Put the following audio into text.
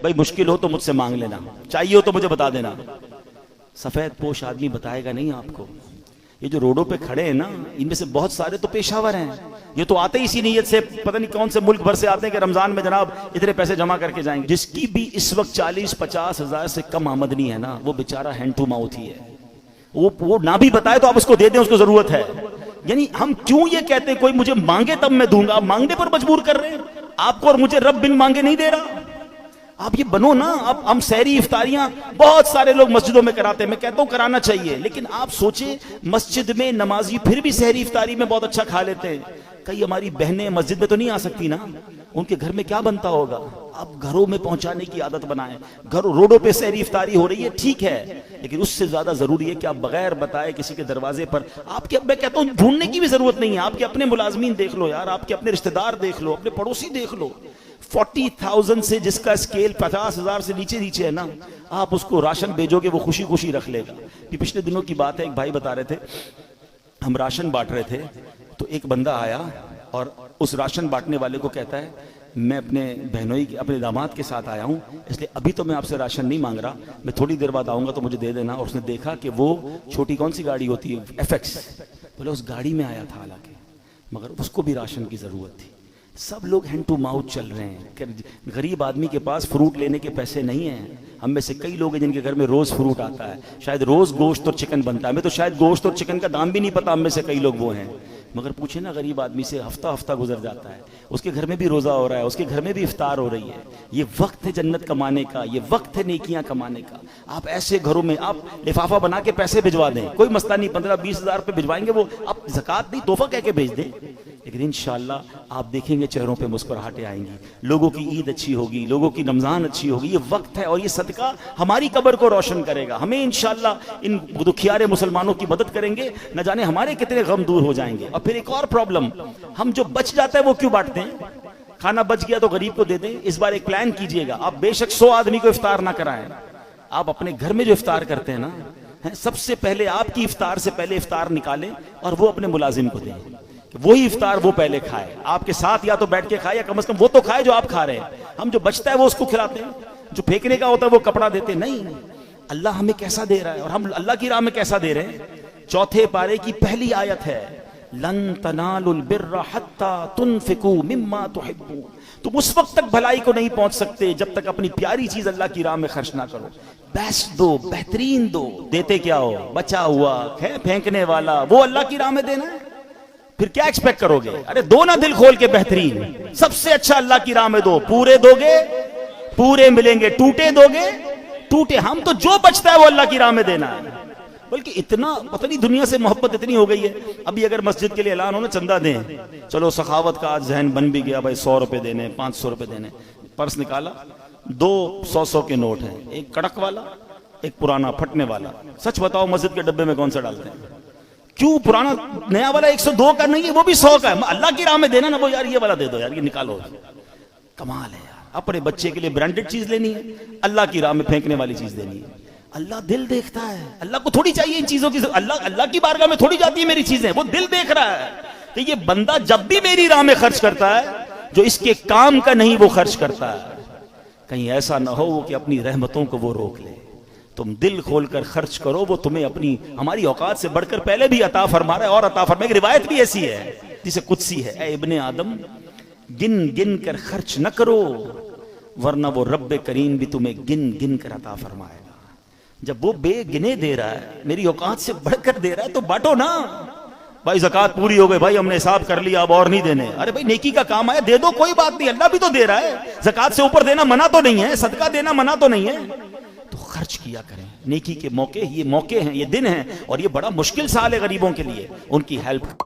بھائی مشکل ہو تو مجھ سے مانگ لینا، چاہیے ہو تو مجھے بتا دینا۔ سفید پوش آدمی بتائے گا نہیں آپ کو۔ یہ جو روڈوں پہ کھڑے ہیں نا، ان میں سے بہت سارے تو پیشہ ور ہیں، یہ تو آتے ہی اسی نیت سے، پتہ نہیں کون سے ملک بھر سے آتے ہیں کہ رمضان میں جناب اتنے پیسے جمع کر کے جائیں گے۔ جس کی بھی اس وقت 40-50 ہزار سے کم آمدنی ہے نا، وہ بیچارہ ہینڈ ٹو ماؤتھ ہی ہے۔ وہ نہ بھی بتائے تو آپ اس کو دے دیں، اس کو ضرورت ہے۔ یعنی ہم کیوں یہ کہتے ہیں کوئی مجھے مانگے تب میں دوں گا، مانگنے پر مجبور کر رہے ہیں آپ کو، اور مجھے رب بن مانگے نہیں دے رہا۔ آپ یہ بنو نا۔ اب ہم سحری افطاریاں بہت سارے لوگ مسجدوں میں کراتے ہیں، میں کہتا ہوں کرانا چاہیے، لیکن آپ سوچیں مسجد میں نمازی پھر بھی سحری افطاری میں بہت اچھا کھا لیتے ہیں۔ کئی ہماری بہنیں مسجد میں تو نہیں آ سکتی نا، ان کے گھر میں کیا بنتا ہوگا؟ آپ گھروں میں پہنچانے کی عادت بنائیں۔ گھروں روڈوں پہ سحری افطاری ہو رہی ہے ٹھیک ہے، لیکن اس سے زیادہ ضروری ہے کہ آپ بغیر بتائے کسی کے دروازے پر آپ کے، میں کہتا ہوں ڈھونڈنے کی بھی ضرورت نہیں ہے، آپ کے اپنے ملازمین دیکھ لو یار، آپ کے اپنے رشتہ دار دیکھ لو، اپنے پڑوسی دیکھ لو۔ 40,000 سے جس کا اسکیل 50,000 سے نیچے ہے نا، آپ اس کو راشن بھیجو گے وہ خوشی خوشی رکھ لے گا۔ یہ پچھلے دنوں کی بات ہے، ایک بھائی بتا رہے تھے ہم راشن بانٹ رہے تھے تو ایک بندہ آیا اور اس راشن بانٹنے والے کو کہتا ہے میں اپنے بہنوئی اپنے داماد کے ساتھ آیا ہوں، اس لیے ابھی تو میں آپ سے راشن نہیں مانگ رہا، میں تھوڑی دیر بعد آؤں گا تو مجھے دے دینا۔ اور اس نے دیکھا کہ وہ چھوٹی کون سی گاڑی ہوتی ہے FX، بولے اس گاڑی میں آیا تھا حالانکہ، مگر اس کو بھی راشن کی ضرورت تھی۔ سب لوگ ہینڈ ٹو ماؤتھ چل رہے ہیں کہ غریب آدمی کے پاس فروٹ لینے کے پیسے نہیں ہیں۔ ہم میں سے کئی لوگ ہیں جن کے گھر میں روز فروٹ آتا ہے، شاید روز گوشت اور چکن بنتا ہے، ہمیں تو شاید گوشت اور چکن کا دام بھی نہیں پتا، ہم میں سے کئی لوگ وہ ہیں۔ مگر پوچھیں نا غریب آدمی سے، ہفتہ گزر جاتا ہے، اس کے گھر میں بھی روزہ ہو رہا ہے، اس کے گھر میں بھی افطار ہو رہی ہے۔ یہ وقت ہے جنت کمانے کا، یہ وقت ہے نیکیاں کمانے کا۔ آپ ایسے گھروں میں آپ لفافہ بنا کے پیسے بھجوا دیں، کوئی مسئلہ نہیں، 15-20 ہزار روپے بھجوائیں گے، وہ آپ زکوٰۃ نہیں تحفہ کہہ کے بھیج دیں، لیکن انشاءاللہ آپ دیکھیں گے چہروں پہ مسکراہٹیں آئیں گی، لوگوں کی عید اچھی ہوگی، لوگوں کی رمضان اچھی ہوگی۔ یہ وقت ہے اور یہ صدقہ ہماری قبر کو روشن کرے گا، ہمیں انشاءاللہ ان دکھیارے مسلمانوں کی مدد کریں گے، نہ جانے ہمارے کتنے غم دور ہو جائیں گے۔ اور پھر ایک اور پرابلم، ہم جو بچ جاتا ہے وہ کیوں بانٹتے ہیں؟ کھانا بچ گیا تو غریب کو دے دیں۔ اس بار ایک پلان کیجئے گا، آپ بے شک 100 آدمی کو افطار نہ کرائیں، آپ اپنے گھر میں جو افطار کرتے ہیں نا، سب سے پہلے آپ کی افطار سے پہلے افطار نکالیں اور وہ اپنے ملازم کو دیں، وہی افطار وہ پہلے کھائے، آپ کے ساتھ یا تو بیٹھ کے کھائے یا کم از کم وہ تو کھائے جو آپ کھا رہے ہیں۔ ہم جو بچتا ہے وہ اس کو کھلاتے ہیں، جو پھینکنے کا ہوتا ہے وہ کپڑا دیتے نہیں۔ اللہ ہمیں کیسا دے رہا ہے اور ہم اللہ کی راہ میں کیسا دے رہے ہیں۔ 4 پارے کی پہلی آیت ہے لن تنالوا البر حتى تنفقوا مما تحبون، تم اس وقت تک بھلائی کو نہیں پہنچ سکتے جب تک اپنی پیاری چیز اللہ کی راہ میں خرچ نہ کرو۔ بیسٹ دو، بہترین دو، دیتے کیا ہو؟ بچا ہوا پھینکنے والا، وہ اللہ کی راہ میں دینا ہے، پھر کیا ایکسپیکٹ کرو گے؟ ارے دو نا دل کھول کے، بہترین سب سے اچھا اللہ کی راہ میں دو، پورے دو گے پورے ملیں گے، ٹوٹے دو گے ٹوٹے۔ ہم تو جو بچتا ہے وہ اللہ کی راہ میں دینا ہے، بلکہ اتنا پتہ نہیں دنیا سے محبت اتنی ہو گئی ہے۔ ابھی اگر مسجد کے لیے اعلان ہو نا چندہ دیں، چلو سخاوت کا آج ذہن بن بھی گیا، بھائی 100 روپے دینے، 500 روپے دینے، پرس نکالا، 2 100 کے نوٹ ہیں، ایک کڑک والا ایک پرانا پھٹنے والا۔ سچ بتاؤ مسجد کے ڈبے میں کون سا ڈالتے ہیں؟ کیوں پرانا؟ نیا والا 102 کا نہیں ہے، وہ بھی 100 کا ہے، اللہ کی راہ میں دینا نا، وہ یار یہ والا دے دو یار، یہ نکالو۔ کمال ہے یار، اپنے بچے کے لیے برانڈڈ چیز لینی ہے، اللہ کی راہ میں پھینکنے والی چیز دینی ہے۔ اللہ دل دیکھتا ہے، اللہ کو تھوڑی چاہیے ان چیزوں کی، اللہ کی بارگاہ میں تھوڑی جاتی ہے میری چیزیں، وہ دل دیکھ رہا ہے کہ یہ بندہ جب بھی میری راہ میں خرچ کرتا ہے جو اس کے کام کا نہیں وہ خرچ کرتا ہے، کہیں ایسا نہ ہو کہ اپنی رحمتوں کو وہ روک لے۔ تم دل کھول کر خرچ کرو، وہ تمہیں اپنی ہماری اوقات سے بڑھ کر پہلے بھی عطا فرما رہا ہے اور عطا فرمائے۔ ایک روایت بھی ایسی ہے جسے قدسی ہے، اے ابن آدم گن گن کر خرچ نہ کرو ورنہ وہ رب کریم بھی تمہیں گن گن کر عطا فرمائے گا۔ جب وہ بے گنے دے رہا ہے، میری اوقات سے بڑھ کر دے رہا ہے، تو بانٹو نا۔ بھائی زکوٰۃ پوری ہو گئی، بھائی ہم نے حساب کر لیا اب اور نہیں دینے، ارے بھائی نیکی کا کام آیا دے دو، کوئی بات نہیں، اللہ بھی تو دے رہا ہے۔ زکوٰۃ سے اوپر دینا منع تو نہیں ہے، صدقہ دینا منع تو نہیں ہے، تو خرچ کیا کریں۔ نیکی کے موقع، یہ موقع ہیں، یہ دن ہیں، اور یہ بڑا مشکل سال ہے غریبوں کے لیے، ان کی ہیلپ